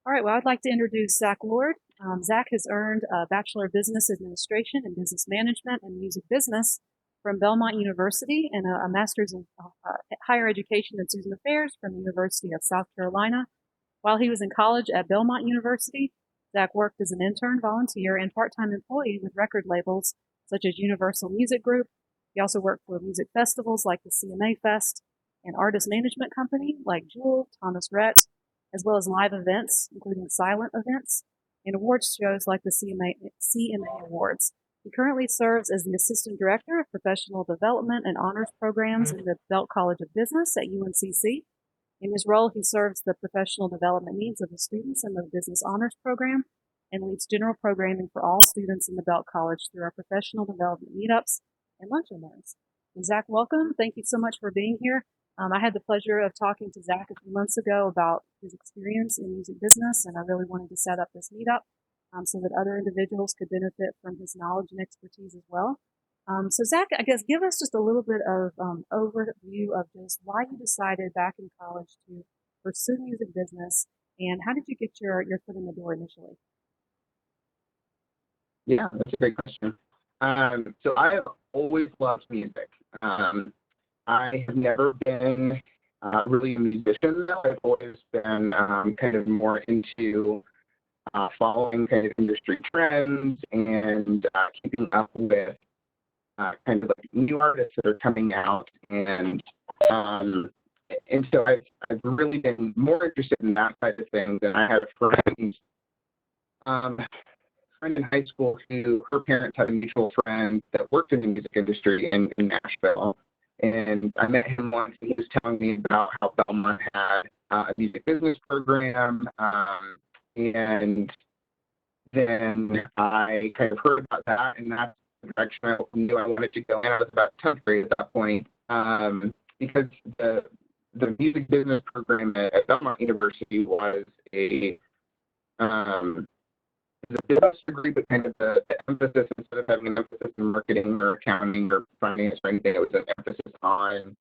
All right, well, I'd like to introduce Zack Lord. Zack has earned a Bachelor of Business Administration and Business Management and Music Business from Belmont University and a Master's in Higher Education and Student Affairs from the University of South Carolina. While he was in college at Belmont University, Zack worked as an intern, volunteer, and part-time employee with record labels such as Universal Music Group. He also worked for music festivals like the CMA Fest, an artist management company like Jewel, Thomas Rhett, as well as live events, including silent events, and awards shows like the CMA Awards. He currently serves as the Assistant Director of Professional Development and Honors Programs in the Belk College of Business at UNCC. In his role, he serves the professional development needs of the students in the Business Honors Program and leads general programming for all students in the Belk College through our professional development meetups and lunch and learns. And Zack, welcome. Thank you so much for being here. I had the pleasure of talking to Zack a few months ago about his experience in music business, and I really wanted to set up this meetup so that other individuals could benefit from his knowledge and expertise as well. So Zack, I guess give us just a little bit of overview of just why you decided back in college to pursue music business, and how did you get your foot in the door initially? Yeah, that's a great question. So I have always loved music. I have never been really a musician, though. I've always been kind of more into following kind of industry trends and keeping up with kind of like new artists that are coming out. And so I've really been more interested in that side of things. And I had a friend in high school who her parents had a mutual friend that worked in the music industry in Nashville. And I met him once, and he was telling me about how Belmont had a music business program. And then I kind of heard about that, and that's the direction I knew I wanted to go in. I was about 10th grade at that point, because the music business program at Belmont University was a business degree, but kind of the emphasis, instead of having an emphasis in marketing or accounting or finance or anything, it was an emphasis on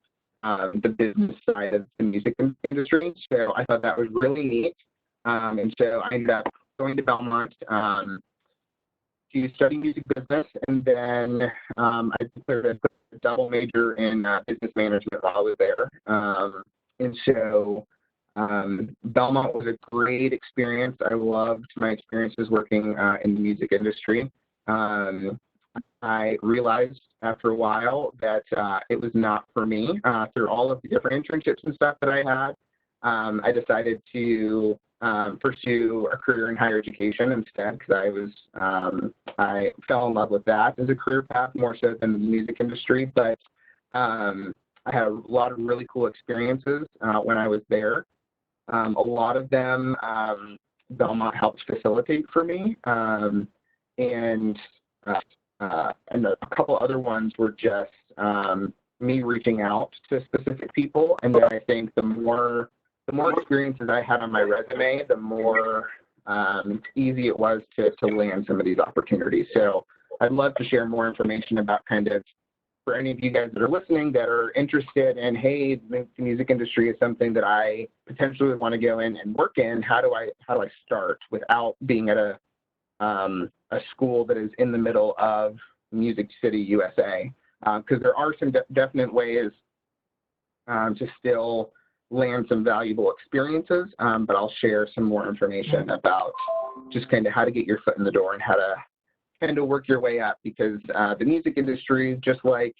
the business side of the music industry. So I thought that was really neat. And so I ended up going to Belmont to study music business, and then I declared a double major in business management while I was there. And so Belmont was a great experience. I loved my experiences working in the music industry. I realized after a while that it was not for me. Through all of the different internships and stuff that I had, I decided to pursue a career in higher education instead, because I fell in love with that as a career path more so than the music industry. But I had a lot of really cool experiences when I was there. A lot of them Belmont helped facilitate for me, and a couple other ones were just me reaching out to specific people. And then I think the more experiences I had on my resume, the more easy it was to land some of these opportunities. So I'd love to share more information about kind of, for any of you guys that are listening that are interested in, hey, the music industry is something that I potentially want to go in and work in. How do I start without being at a school that is in the middle of Music City, USA? Because there are some definite ways to still land some valuable experiences, but I'll share some more information about just kind of how to get your foot in the door and how to kind of work your way up, because the music industry, just like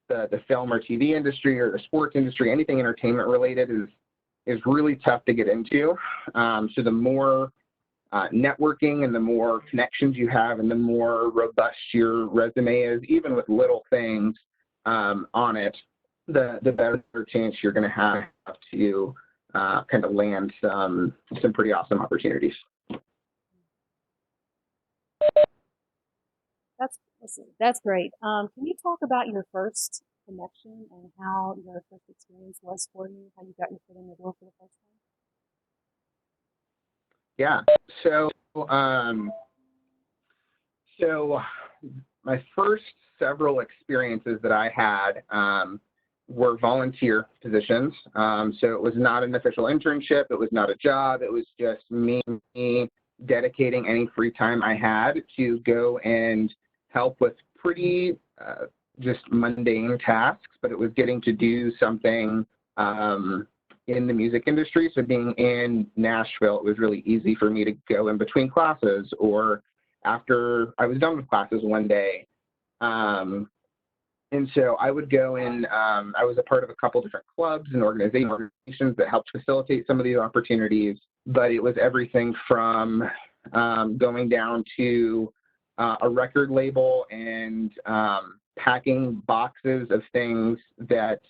the film or TV industry or the sports industry, anything entertainment related is really tough to get into. So the more networking and the more connections you have and the more robust your resume is, even with little things on it, the better chance you're going to have to kind of land some pretty awesome opportunities. That's great. Can you talk about your first connection and how your first experience was for you? How you got your foot in the door for the first time? Yeah. So my first several experiences that I had were volunteer positions. So it was not an official internship. It was not a job. It was just me dedicating any free time I had to go and help with pretty just mundane tasks, but it was getting to do something in the music industry. So being in Nashville, it was really easy for me to go in between classes or after I was done with classes one day. And so I would go in, I was a part of a couple different clubs and organizations that helped facilitate some of these opportunities, but it was everything from going down to a record label and packing boxes of things that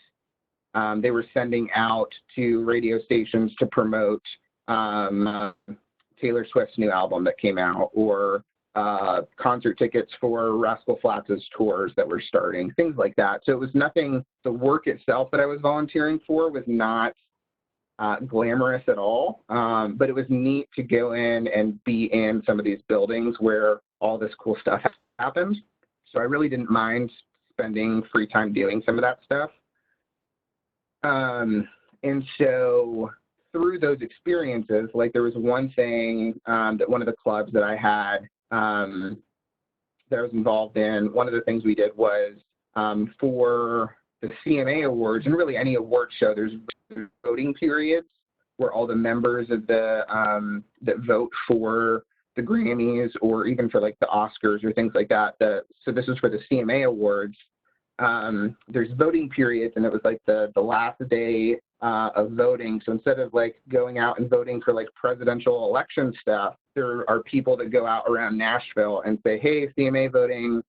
they were sending out to radio stations to promote Taylor Swift's new album that came out, or concert tickets for Rascal Flatts' tours that were starting, things like that. So it was nothing, the work itself that I was volunteering for was not glamorous at all, but it was neat to go in and be in some of these buildings where all this cool stuff happened. So I really didn't mind spending free time doing some of that stuff. And so through those experiences, like there was one thing that one of the clubs that I had that I was involved in, one of the things we did was for the CMA Awards, and really any award show, there's voting periods where all the members of the that vote for the Grammys or even for like the Oscars or things like that. So this is for the CMA Awards. There's voting periods, and it was like the last day of voting. So instead of like going out and voting for like presidential election stuff, there are people that go out around Nashville and say, hey, CMA voting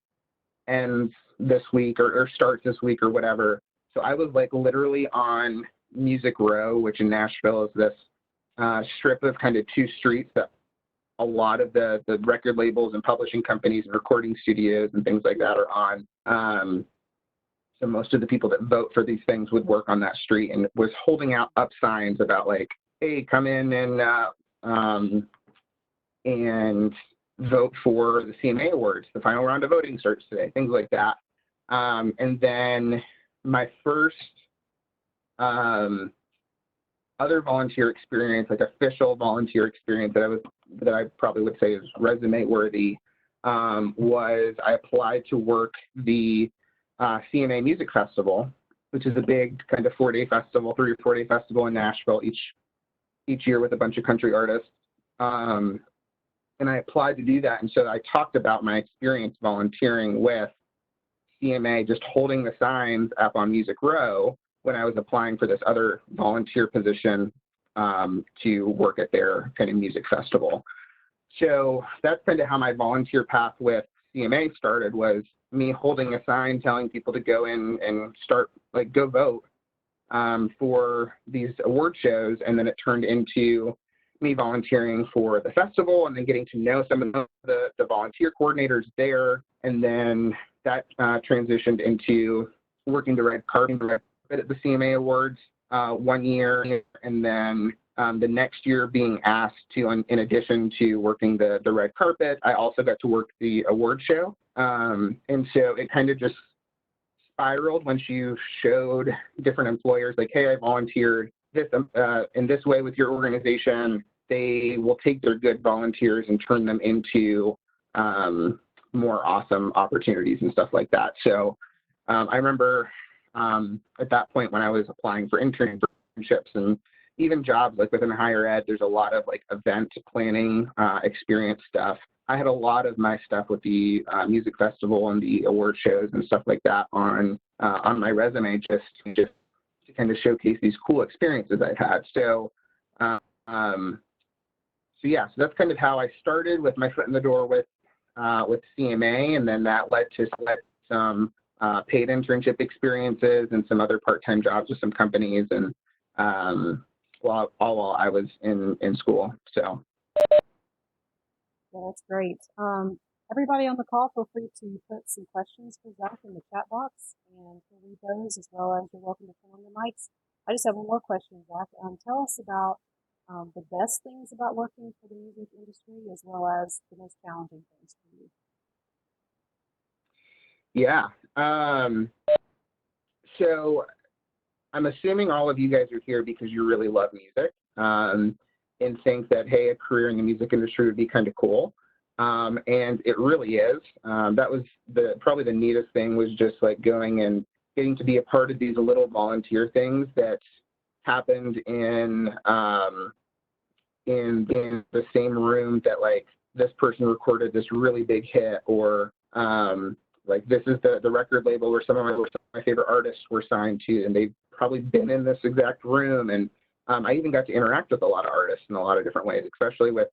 ends this week or starts this week or whatever. So I was like literally on Music Row, which in Nashville is this strip of kind of two streets that a lot of the record labels and publishing companies and recording studios and things like that are on. So most of the people that vote for these things would work on that street and was holding out up signs about like, hey, come in and vote for the CMA Awards. The final round of voting starts today, things like that. And then my first other volunteer experience, like official volunteer experience that I probably would say is resume worthy, was I applied to work the CMA Music Festival, which is a big kind of 4-day festival, 3 or 4-day festival in Nashville each year with a bunch of country artists. And I applied to do that. And so I talked about my experience volunteering with CMA, just holding the signs up on Music Row when I was applying for this other volunteer position to work at their kind of music festival. So that's kind of how my volunteer path with CMA started, was me holding a sign telling people to go in and start, like, go vote for these award shows. And then it turned into me volunteering for the festival and then getting to know some of the volunteer coordinators there. And then that transitioned into working the red carpet at the CMA Awards 1 year. And then the next year being asked to, in addition to working the red carpet, I also got to work the award show. And so it kind of just spiraled once you showed different employers, like, hey, I volunteered this in this way with your organization. They will take their good volunteers and turn them into more awesome opportunities and stuff like that. So I remember at that point when I was applying for internships and even jobs like within higher ed, there's a lot of like event planning experience stuff. I had a lot of my stuff with the music festival and the award shows and stuff like that on my resume, just to kind of showcase these cool experiences I've had. So, so that's kind of how I started, with my foot in the door with CMA, and then that led to some paid internship experiences and some other part-time jobs with some companies, and while I was in school. So. Yeah, that's great. Everybody on the call, feel free to put some questions for Zack in the chat box, and we'll read those, as well as you're welcome to come on the mics. I just have one more question, Zack. Tell us about the best things about working for the music industry, as well as the most challenging things for you. Yeah. So I'm assuming all of you guys are here because you really love music, and think that, hey, a career in the music industry would be kind of cool. And it really is. That was probably the neatest thing, was just like going and getting to be a part of these little volunteer things that happened in the same room that, like, this person recorded this really big hit, or like, this is the record label where some of my favorite artists were signed to, and they've probably been in this exact room. And I even got to interact with a lot of artists in a lot of different ways, especially with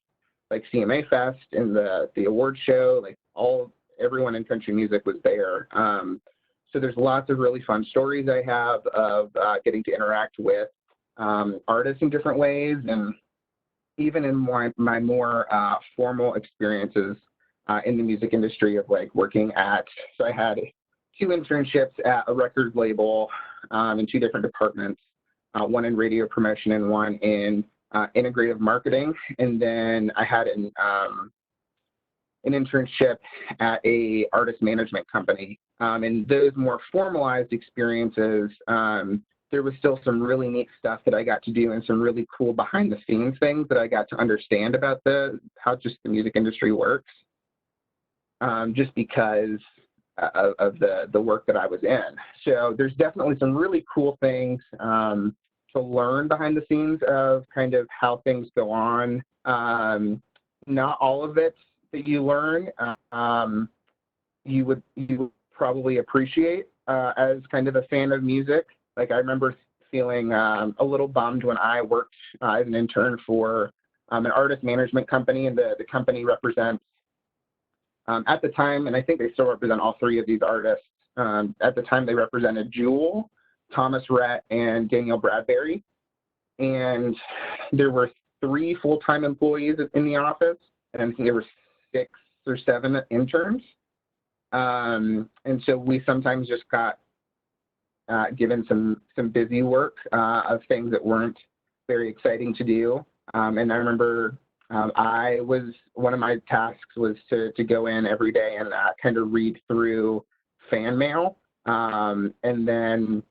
like CMA Fest and the award show. Like, everyone in country music was there. So there's lots of really fun stories I have of getting to interact with artists in different ways. And even in my more formal experiences in the music industry, of like working so I had 2 internships at a record label in 2 different departments, one in radio promotion and one in integrative marketing. And then I had an internship at a artist management company. And those more formalized experiences, there was still some really neat stuff that I got to do, and some really cool behind the scenes things that I got to understand about how just the music industry works, just because of the work that I was in. So there's definitely some really cool things to learn behind the scenes of kind of how things go on. Not all of it that you learn you would probably appreciate as kind of a fan of music. Like, I remember feeling a little bummed when I worked as an intern for an artist management company, and the company represents, at the time, and I think they still represent all 3 of these artists. At the time, they represented Jewel, Thomas Rhett, and Danielle Bradbury. And there were 3 full-time employees in the office, and I think there were 6 or 7 interns. And so we sometimes just got given some busy work of things that weren't very exciting to do. And I remember one of my tasks was to go in every day and kind of read through fan mail, and then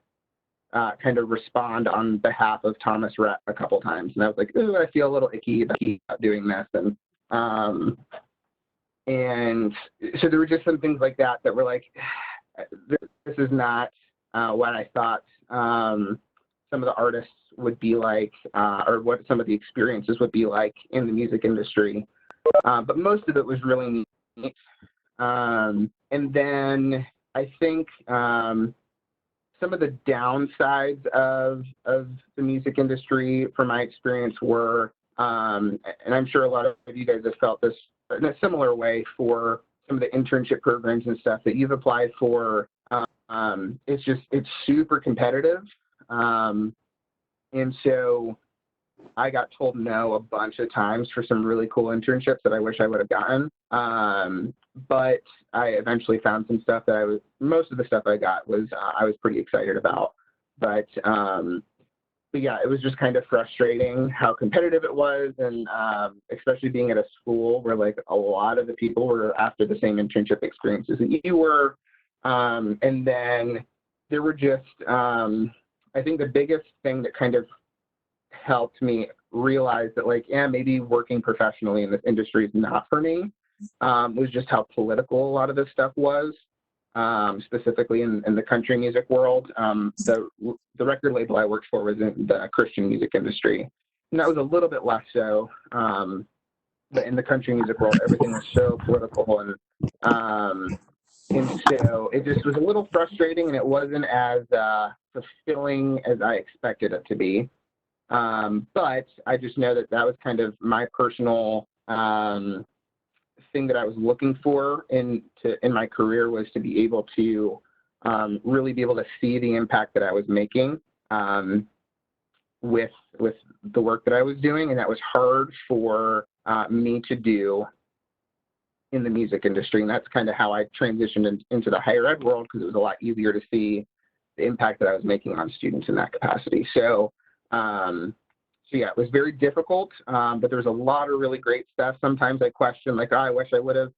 kind of respond on behalf of Thomas Rhett a couple times. And I was like, ooh, I feel a little icky about doing this. And so there were just some things like that were like, this is not what I thought some of the artists would be like, or what some of the experiences would be like in the music industry. But most of it was really neat. And then I think some of the downsides of the music industry, from my experience, were, and I'm sure a lot of you guys have felt this in a similar way for some of the internship programs and stuff that you've applied for. It's super competitive. And so I got told no a bunch of times for some really cool internships that I wish I would have gotten. But I eventually found some stuff that most of the stuff I got was, I was pretty excited about. But yeah, it was just kind of frustrating how competitive it was. And especially being at a school where, like, a lot of the people were after the same internship experiences that you were. And then there were just, I think the biggest thing that kind of helped me realize that, like, maybe working professionally in this industry is not for me, was just how political a lot of this stuff was, specifically in the country music world. The record label I worked for was in the Christian music industry, and that was a little bit less so. But in the country music world, everything was so political, and so it just was a little frustrating, and it wasn't as fulfilling as I expected it to be. But I just know that was kind of my personal thing that I was looking for in my career, was to be able to really be able to see the impact that I was making with the work that I was doing. And that was hard for me to do in the music industry. And that's kind of how I transitioned into the higher ed world, because it was a lot easier to see the impact that I was making on students in that capacity. So yeah, it was very difficult, but there was a lot of really great stuff. Sometimes I question, like, I wish I would have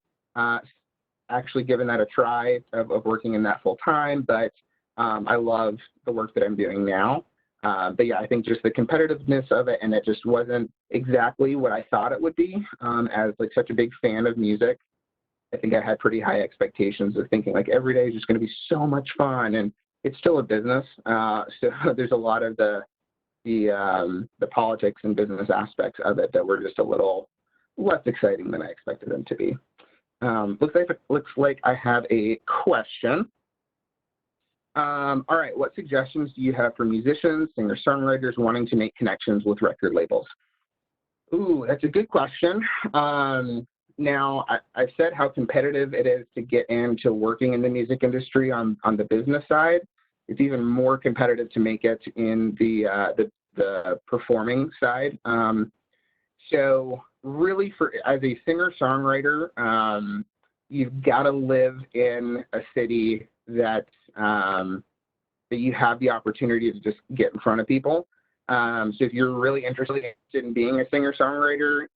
actually given that a try of working in that full time. But I love the work that I'm doing now. But yeah, I think just the competitiveness of it, and it just wasn't exactly what I thought it would be. As like such a big fan of music, I think I had pretty high expectations of thinking like every day is just going to be so much fun, and it's still a business. So there's a lot of the politics and business aspects of it that were just a little less exciting than I expected them to be. Looks like I have a question. All right, what suggestions do you have for musicians, singer-songwriters wanting to make connections with record labels? Ooh, that's a good question. Now, I've said how competitive it is to get into working in the music industry on the business side. It's even more competitive to make it in the performing side. So really, as a singer-songwriter, you've got to live in a city that you have the opportunity to just get in front of people. So if you're really interested in being a singer-songwriter,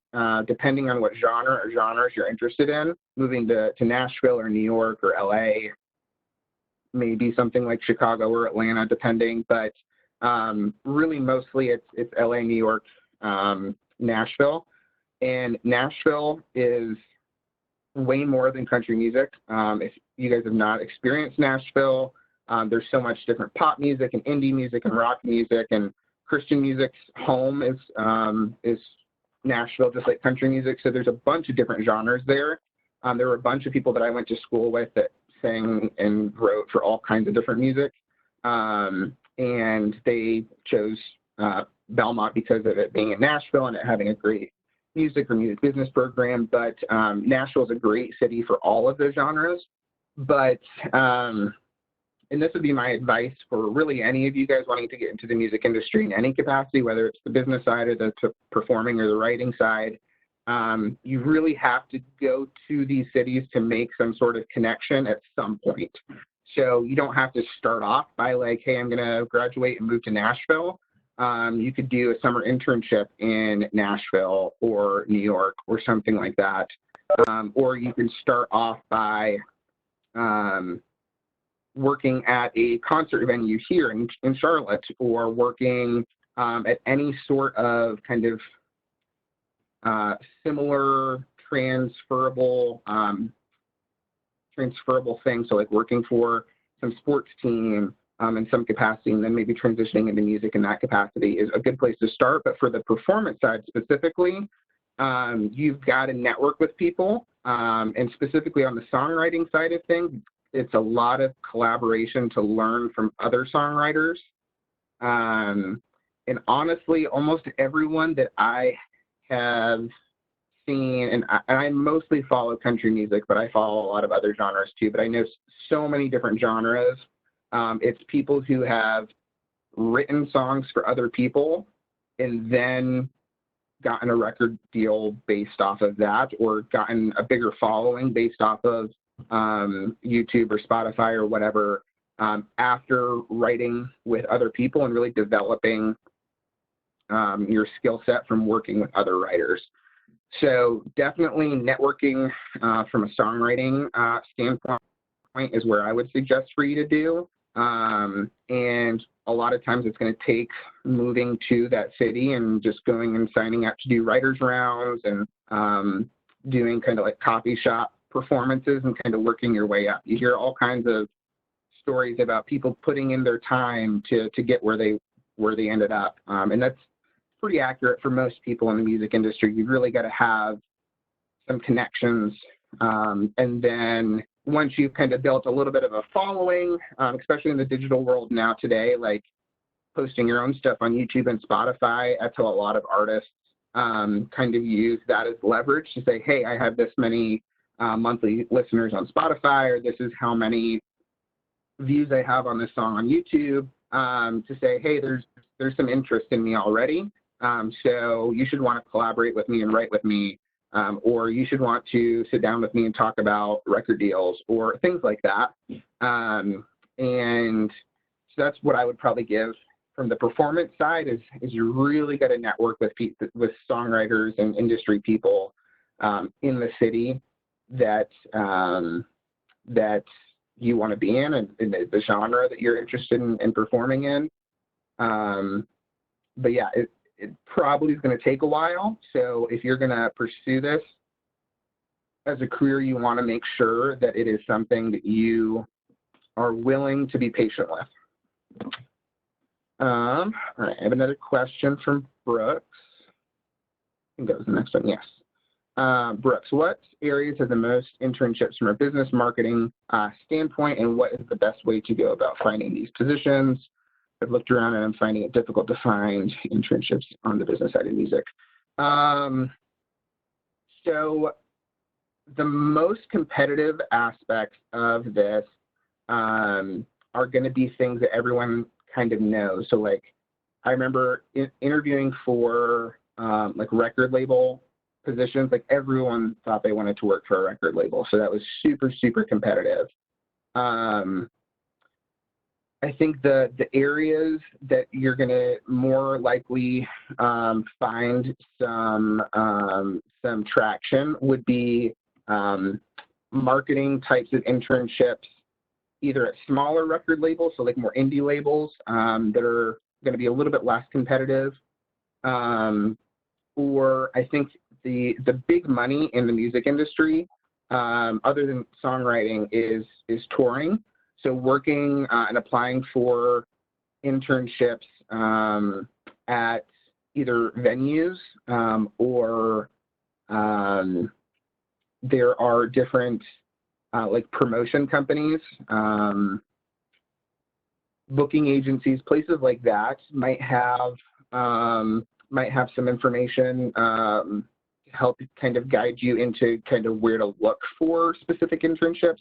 depending on what genre or genres you're interested in, moving to Nashville or New York or LA, maybe something like Chicago or Atlanta, depending. But really, mostly it's LA, New York, Nashville. And Nashville is way more than country music. If you guys have not experienced Nashville, there's so much different pop music and indie music and rock music, and Christian music's home is Nashville, just like country music. So there's a bunch of different genres there. There were a bunch of people that I went to school with that sang and wrote for all kinds of different music. And they chose Belmont because of it being in Nashville and it having a great music or music business program. But Nashville is a great city for all of those genres. But and this would be my advice for really any of you guys wanting to get into the music industry in any capacity, whether it's the business side or the performing or the writing side. You really have to go to these cities to make some sort of connection at some point. So you don't have to start off by like, hey, I'm going to graduate and move to Nashville. You could do a summer internship in Nashville or New York or something like that. Or you can start off by working at a concert venue here in Charlotte, or working at any sort of kind of similar transferable thing. So like working for some sports team in some capacity, and then maybe transitioning into music in that capacity is a good place to start. But for the performance side specifically, you've got to network with people, and specifically on the songwriting side of things, it's a lot of collaboration to learn from other songwriters. And honestly, almost everyone that I have seen, and I mostly follow country music, but I follow a lot of other genres too, but I know so many different genres. It's people who have written songs for other people and then gotten a record deal based off of that, or gotten a bigger following based off of YouTube or Spotify or whatever, after writing with other people and really developing your skill set from working with other writers. So definitely networking from a songwriting standpoint is where I would suggest for you to do. And a lot of times it's going to take moving to that city and just going and signing up to do writers rounds and doing kind of like coffee shop performances and kind of working your way up. You hear all kinds of stories about people putting in their time to get where they ended up. And that's pretty accurate for most people in the music industry. You've really got to have some connections. And then once you've kind of built a little bit of a following, especially in the digital world now today, like posting your own stuff on YouTube and Spotify, that's how a lot of artists kind of use that as leverage to say, hey, I have this many monthly listeners on Spotify, or this is how many views I have on this song on YouTube, to say, hey, there's some interest in me already. So you should want to collaborate with me and write with me, or you should want to sit down with me and talk about record deals or things like that. And so that's what I would probably give from the performance side is you really got to network with songwriters and industry people in the city that you want to be in and the genre that you're interested in performing in. But yeah, it probably is going to take a while. So if you're going to pursue this as a career, you want to make sure that it is something that you are willing to be patient with. All right, I have another question from Brooks. I think that was the next one, yes. Brooks, what areas have the most internships from a business marketing standpoint, and what is the best way to go about finding these positions? I've looked around and I'm finding it difficult to find internships on the business side of music. So the most competitive aspects of this are going to be things that everyone kind of knows. So like, I remember interviewing for like record label positions. Like everyone thought they wanted to work for a record label. So that was super, super competitive. I think the areas that you're going to more likely find some traction would be marketing types of internships, either at smaller record labels, so like more indie labels that are going to be a little bit less competitive, or I think the big money in the music industry, other than songwriting, is touring. So working and applying for internships at either venues or there are different like promotion companies, booking agencies, places like that might have some information to help kind of guide you into kind of where to look for specific internships.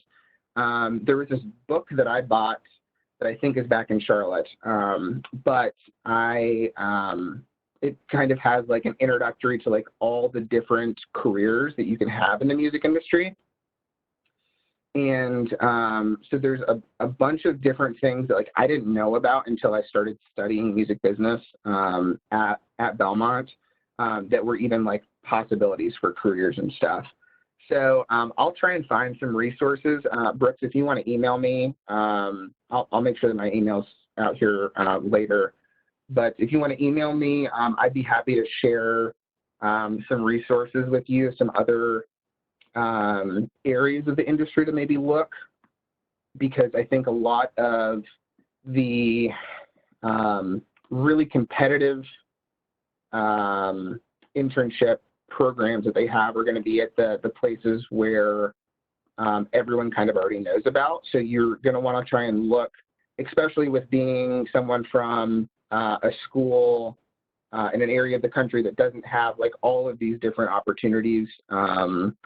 There was this book that I bought that I think is back in Charlotte, but it kind of has like an introductory to like all the different careers that you can have in the music industry. And so there's a bunch of different things that like I didn't know about until I started studying music business at Belmont that were even like possibilities for careers and stuff. So I'll try and find some resources. Brooks, if you want to email me, I'll make sure that my email's out here later. But if you want to email me, I'd be happy to share some resources with you, some other areas of the industry to maybe look, because I think a lot of the really competitive internship programs that they have are going to be at the places where everyone kind of already knows about. So you're going to want to try and look, especially with being someone from a school in an area of the country that doesn't have like all of these different opportunities,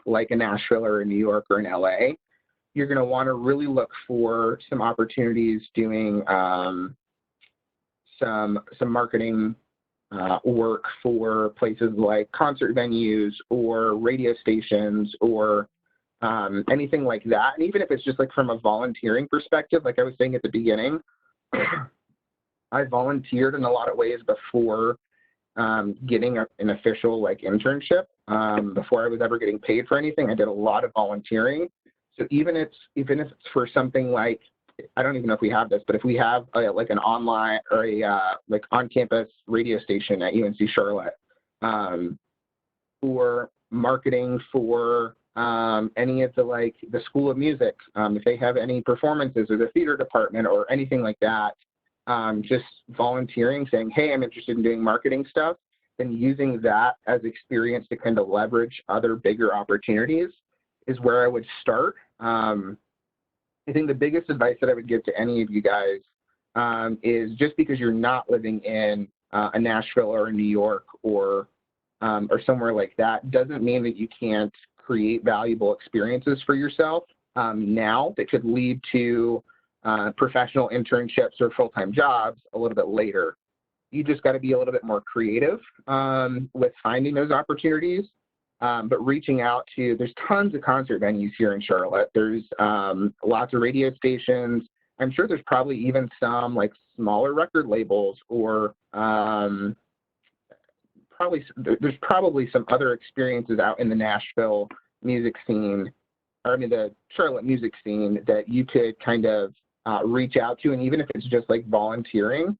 like in Nashville or in New York or in LA. You're going to want to really look for some opportunities doing some marketing work for places like concert venues or radio stations or anything like that. And even if it's just like from a volunteering perspective, like I was saying at the beginning, I volunteered in a lot of ways before getting an official like internship. Before I was ever getting paid for anything, I did a lot of volunteering. So even if it's for something like, I don't even know if we have this, but if we have like an online or a like on-campus radio station at UNC Charlotte, or marketing for any of the School of Music, if they have any performances, or the theater department or anything like that, just volunteering, saying, hey, I'm interested in doing marketing stuff, then using that as experience to kind of leverage other bigger opportunities is where I would start. I think the biggest advice that I would give to any of you guys is just because you're not living in a Nashville or a New York or somewhere like that doesn't mean that you can't create valuable experiences for yourself now that could lead to professional internships or full-time jobs a little bit later. You just got to be a little bit more creative with finding those opportunities. But reaching out to, there's tons of concert venues here in Charlotte. There's lots of radio stations. I'm sure there's probably even some like smaller record labels, or there's probably some other experiences out in the Nashville music scene the Charlotte music scene that you could kind of reach out to, and even if it's just like volunteering,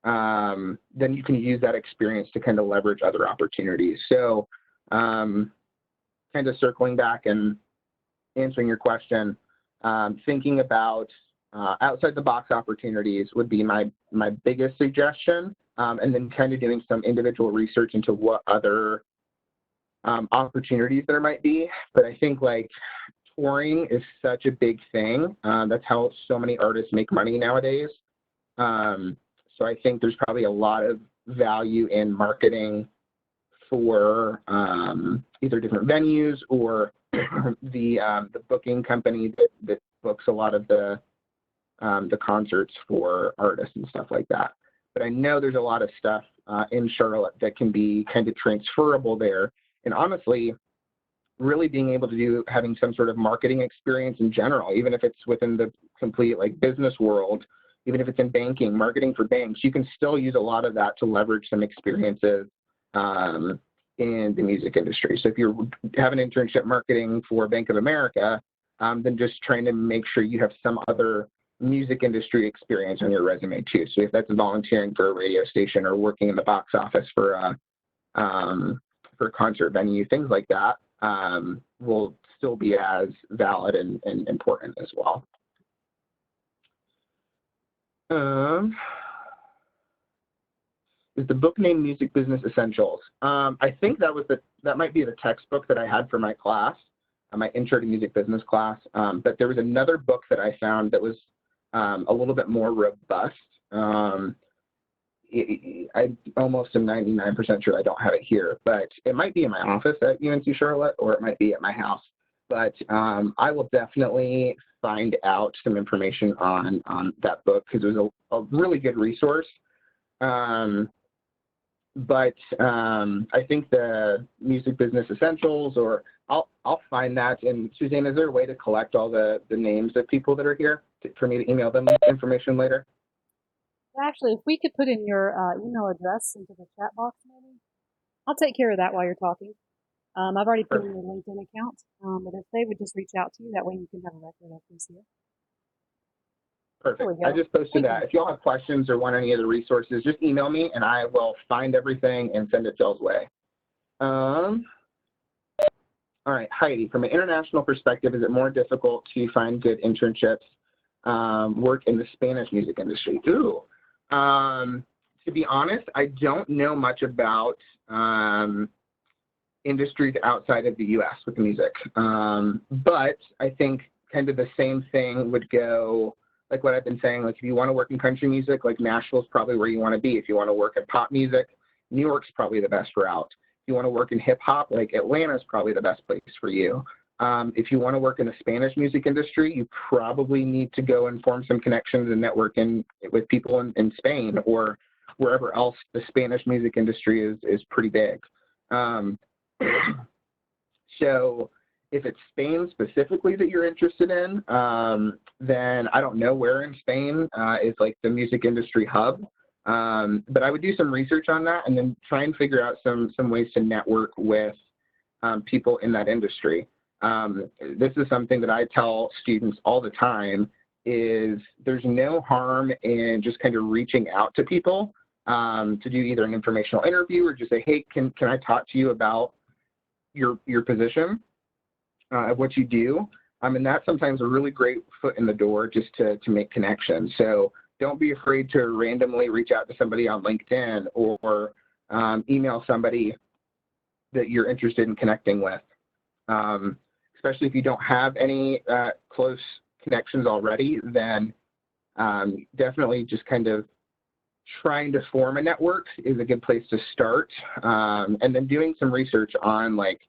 then you can use that experience to kind of leverage other opportunities. So kind of circling back and answering your question, thinking about outside the box opportunities would be my biggest suggestion, and then kind of doing some individual research into what other opportunities there might be. But I think like touring is such a big thing. That's how so many artists make money nowadays. So I think there's probably a lot of value in marketing for either different venues or the booking company that books a lot of the concerts for artists and stuff like that. But I know there's a lot of stuff in Charlotte that can be kind of transferable there. And honestly, really being able to having some sort of marketing experience in general, even if it's within the complete like business world, even if it's in banking, marketing for banks, you can still use a lot of that to leverage some experiences in the music industry. So if you have an internship marketing for Bank of America, then just trying to make sure you have some other music industry experience on your resume too. So if that's volunteering for a radio station or working in the box office for a concert venue, things like that will still be as valid and important as well. Is the book named Music Business Essentials? I think that might be the textbook that I had for my class, my Intro to Music Business class. But there was another book that I found that was a little bit more robust. I almost am 99% sure I don't have it here, but it might be in my office at UNC Charlotte, or it might be at my house. But I will definitely find out some information on that book because it was a really good resource. But I think the Music Business Essentials, or I'll find that. And Suzanne, is there a way to collect all the names of people that are here for me to email them information later? Actually, if we could put in your email address into the chat box, maybe I'll take care of that while you're talking. I've already put in your LinkedIn account, but if they would just reach out to you, that way you can have a record of who's here. Perfect. I just posted that. If y'all have questions or want any other resources, just email me and I will find everything and send it y'all's way. All right, Heidi, from an international perspective, is it more difficult to find good internships, work in the Spanish music industry? Ooh. To be honest, I don't know much about industries outside of the U.S. with music, but I think kind of the same thing would go, like what I've been saying, like if you want to work in country music, like Nashville's probably where you want to be. If you want to work in pop music, New York's probably the best route. If you want to work in hip hop, like Atlanta's probably the best place for you. If you want to work in the Spanish music industry, you probably need to go and form some connections and network with people in Spain or wherever else the Spanish music industry is pretty big. So if it's Spain specifically that you're interested in, then I don't know where in Spain is like the music industry hub. But I would do some research on that and then try and figure out some ways to network with people in that industry. This is something that I tell students all the time is there's no harm in just kind of reaching out to people to do either an informational interview or just say, hey, can I talk to you about your position of what you do? And that's sometimes a really great foot in the door just to make connections. So don't be afraid to randomly reach out to somebody on LinkedIn or email somebody that you're interested in connecting with. Especially if you don't have any close connections already, then definitely just kind of trying to form a network is a good place to start. And then doing some research on like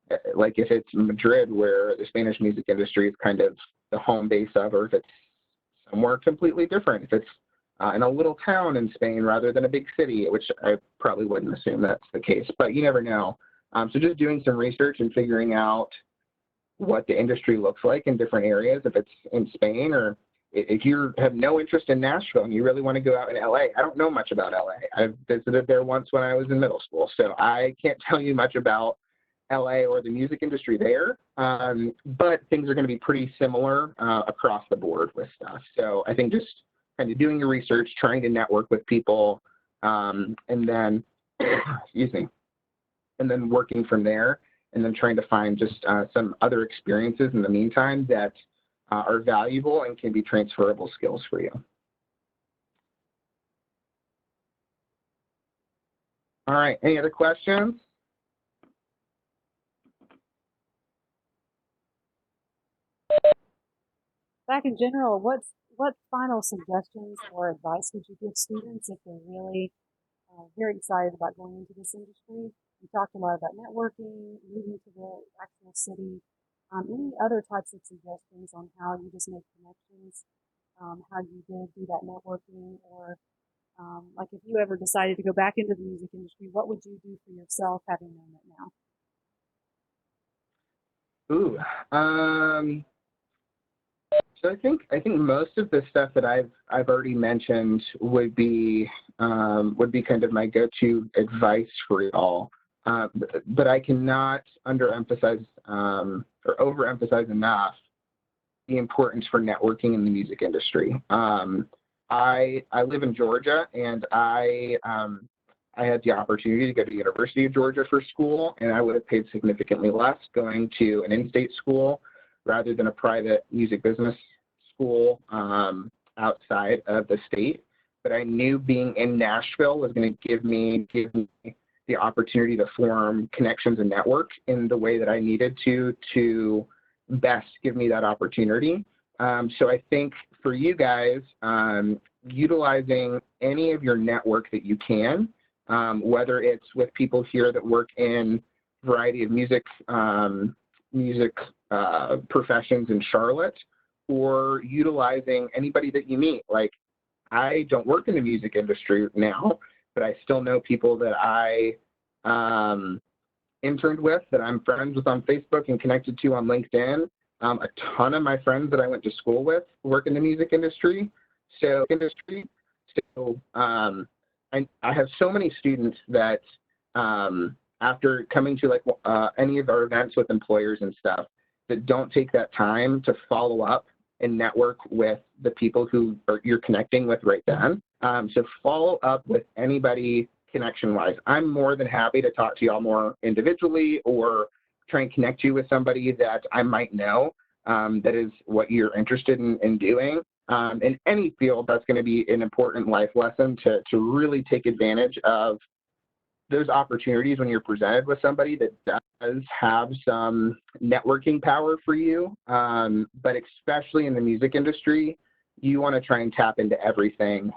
if it's Madrid where the Spanish music industry is kind of the home base of, or if it's somewhere completely different, if it's in a little town in Spain rather than a big city, which I probably wouldn't assume that's the case, but you never know. So just doing some research and figuring out what the industry looks like in different areas, if it's in Spain, or if you have no interest in Nashville and you really want to go out in LA. I don't know much about LA. I've visited there once when I was in middle school, so I can't tell you much about LA or the music industry there, but things are going to be pretty similar across the board with stuff. So I think just kind of doing your research, trying to network with people, and then, excuse me, and then working from there, and then trying to find just some other experiences in the meantime that are valuable and can be transferable skills for you. All right, any other questions? Back in general, what final suggestions or advice would you give students if they're really very excited about going into this industry? You talked a lot about networking, moving to the actual city. Any other types of suggestions on how you just make connections, how you did do that networking, or like if you ever decided to go back into the music industry, what would you do for yourself having known it now? Ooh, so I think most of the stuff that I've already mentioned would be kind of my go-to advice for y'all. But I cannot underemphasize or overemphasize enough the importance for networking in the music industry. I live in Georgia, and I had the opportunity to go to the University of Georgia for school, and I would have paid significantly less going to an in-state school rather than a private music business school outside of the state. But I knew being in Nashville was going to give me the opportunity to form connections and network in the way that I needed to best give me that opportunity. So I think for you guys, utilizing any of your network that you can, whether it's with people here that work in a variety of music professions in Charlotte, or utilizing anybody that you meet. Like, I don't work in the music industry now, but I still know people that I interned with, that I'm friends with on Facebook and connected to on LinkedIn. A ton of my friends that I went to school with work in the music industry. So I have so many students that after coming to like any of our events with employers and stuff, that don't take that time to follow up and network with the people who you're connecting with right then. So follow up with anybody connection-wise. I'm more than happy to talk to y'all more individually, or try and connect you with somebody that I might know that is what you're interested in doing. In any field, that's going to be an important life lesson to really take advantage of those opportunities when you're presented with somebody that does have some networking power for you. But especially in the music industry, you want to try and tap into everything,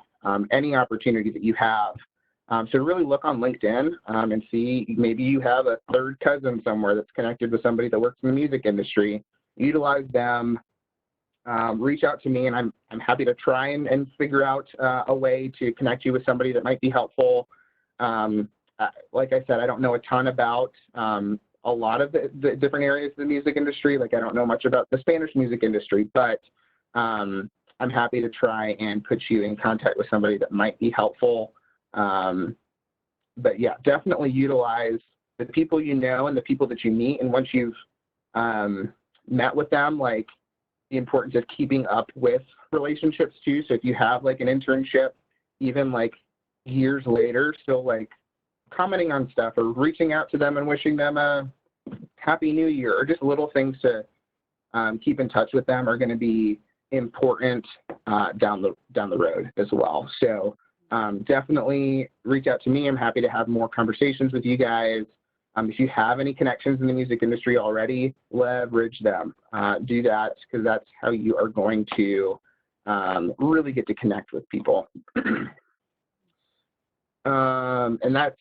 any opportunity that you have. So really look on LinkedIn and see, maybe you have a third cousin somewhere that's connected with somebody that works in the music industry. Utilize them. Reach out to me, and I'm happy to try and figure out a way to connect you with somebody that might be helpful. Like I said, I don't know a ton about a lot of the different areas of the music industry. Like, I don't know much about the Spanish music industry, but I'm happy to try and put you in contact with somebody that might be helpful. But yeah, definitely utilize the people you know and the people that you meet. And once you've met with them, like, the importance of keeping up with relationships too. So if you have like an internship, even like years later, still like commenting on stuff or reaching out to them and wishing them a happy new year, or just little things to keep in touch with them, are going to be important down the road as well. So definitely reach out to me. I'm happy to have more conversations with you guys. If you have any connections in the music industry already, leverage them. Do that, because that's how you are going to really get to connect with people. And that's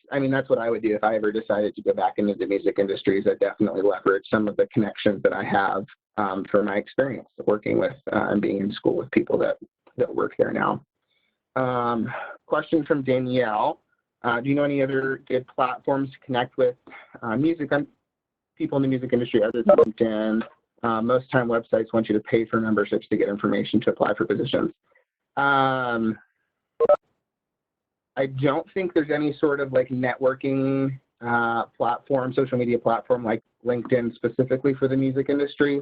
what I would do if I ever decided to go back into the music industry. Is I definitely leverage some of the connections that I have for my experience working with and being in school with people that work there now. Question from Danielle. Do you know any other good platforms to connect with people in the music industry other than LinkedIn? Most time websites want you to pay for memberships to get information to apply for positions. I don't think there's any sort of like networking platform, social media platform like LinkedIn specifically for the music industry.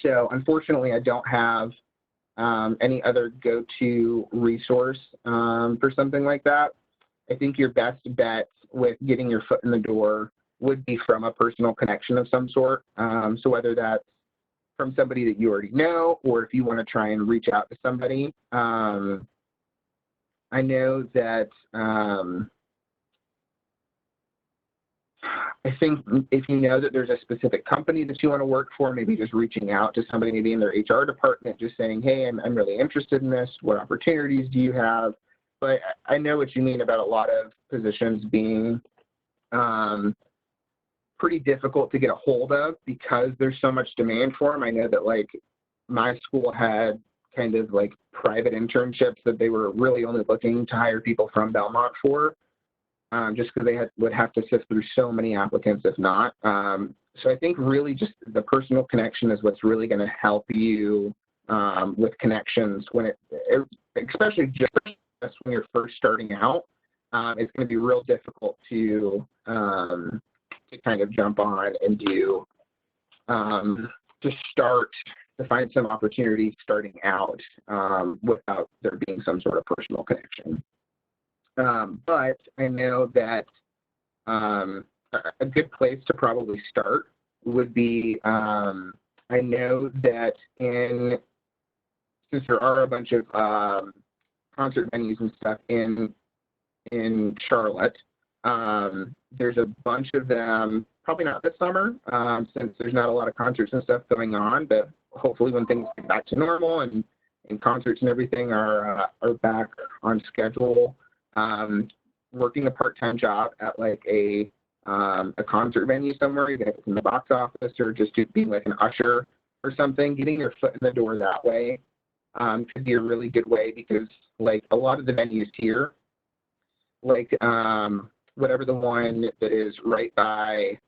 So unfortunately, I don't have any other go-to resource for something like that. I think your best bet with getting your foot in the door would be from a personal connection of some sort. So whether that's from somebody that you already know, or if you want to try and reach out to somebody. I know that I think if you know that there's a specific company that you want to work for, maybe just reaching out to somebody maybe in their HR department, just saying, hey, I'm really interested in this. What opportunities do you have? But I know what you mean about a lot of positions being pretty difficult to get a hold of because there's so much demand for them. I know that like my school had kind of like private internships that they were really only looking to hire people from Belmont for, just because they would have to sift through so many applicants if not. So I think really just the personal connection is what's really going to help you with connections when especially just when you're first starting out. It's going to be real difficult to kind of jump on and do to find some opportunities starting out without there being some sort of personal connection. But I know that a good place to probably start would be, I know that since there are a bunch of concert venues and stuff in Charlotte, there's a bunch of them, probably not this summer, since there's not a lot of concerts and stuff going on, but hopefully when things get back to normal and concerts and everything are back on schedule, working a part-time job at like a concert venue somewhere, even if it's in the box office or just being like an usher or something, getting your foot in the door that way could be a really good way because like a lot of the venues here, like whatever the one that is right by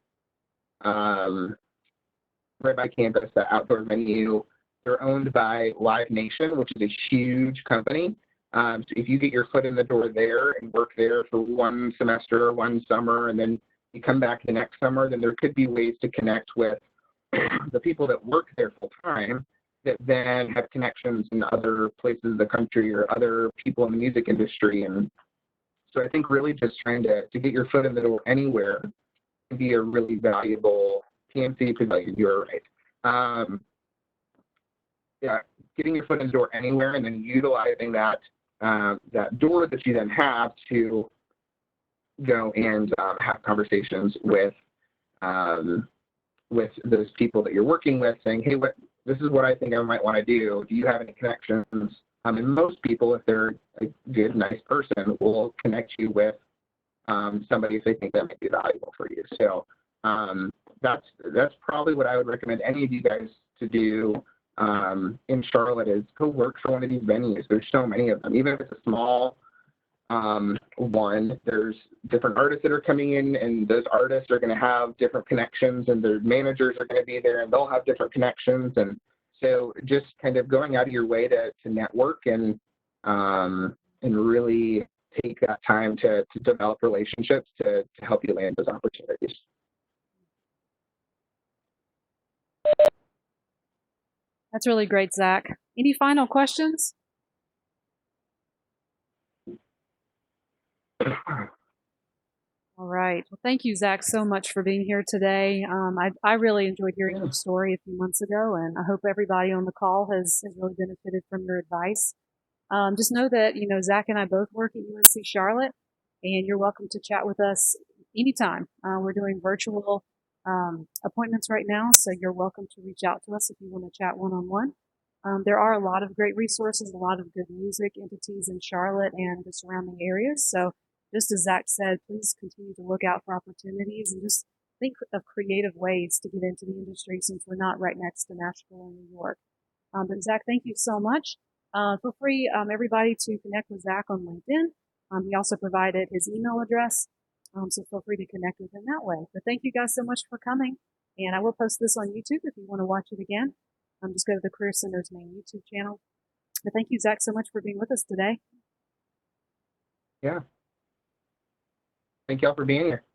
campus, that outdoor venue, they're owned by Live Nation, which is a huge company. So if you get your foot in the door there and work there for one semester, one summer, and then you come back the next summer, then there could be ways to connect with the people that work there full time that then have connections in other places of the country or other people in the music industry. And so I think really just trying to get your foot in the door anywhere can be a really valuable PMC, because you're right. Yeah, getting your foot in the door anywhere and then utilizing that door that you then have to go and have conversations with those people that you're working with, saying, hey, this is what I think I might want to do. Do you have any connections? And most people, if they're a good, nice person, will connect you with somebody if they think that might be valuable for you. So that's probably what I would recommend any of you guys to do in Charlotte, is go work for one of these venues. There's so many of them. Even if it's a small one, there's different artists that are coming in, and those artists are going to have different connections, and their managers are going to be there, and they'll have different connections. And so just kind of going out of your way to network and really take that time to develop relationships to help you land those opportunities. That's really great, Zach. Any final questions? All right. Well, thank you, Zach, so much for being here today. I really enjoyed hearing your story a few months ago, and I hope everybody on the call has really benefited from your advice. Just know that, Zach and I both work at UNC Charlotte, and you're welcome to chat with us anytime. We're doing virtual appointments right now, so you're welcome to reach out to us if you want to chat one-on-one. There are a lot of great resources, a lot of good music entities in Charlotte and the surrounding areas. So just as Zach said, please continue to look out for opportunities and just think of creative ways to get into the industry since we're not right next to Nashville or New York. But Zach, thank you so much. Feel free, everybody, to connect with Zach on LinkedIn. He also provided his email address, so feel free to connect with him that way. But thank you guys so much for coming, and I will post this on YouTube if you want to watch it again. Just go to the Career Center's main YouTube channel. But thank you, Zach, so much for being with us today. Yeah. Thank y'all for being here.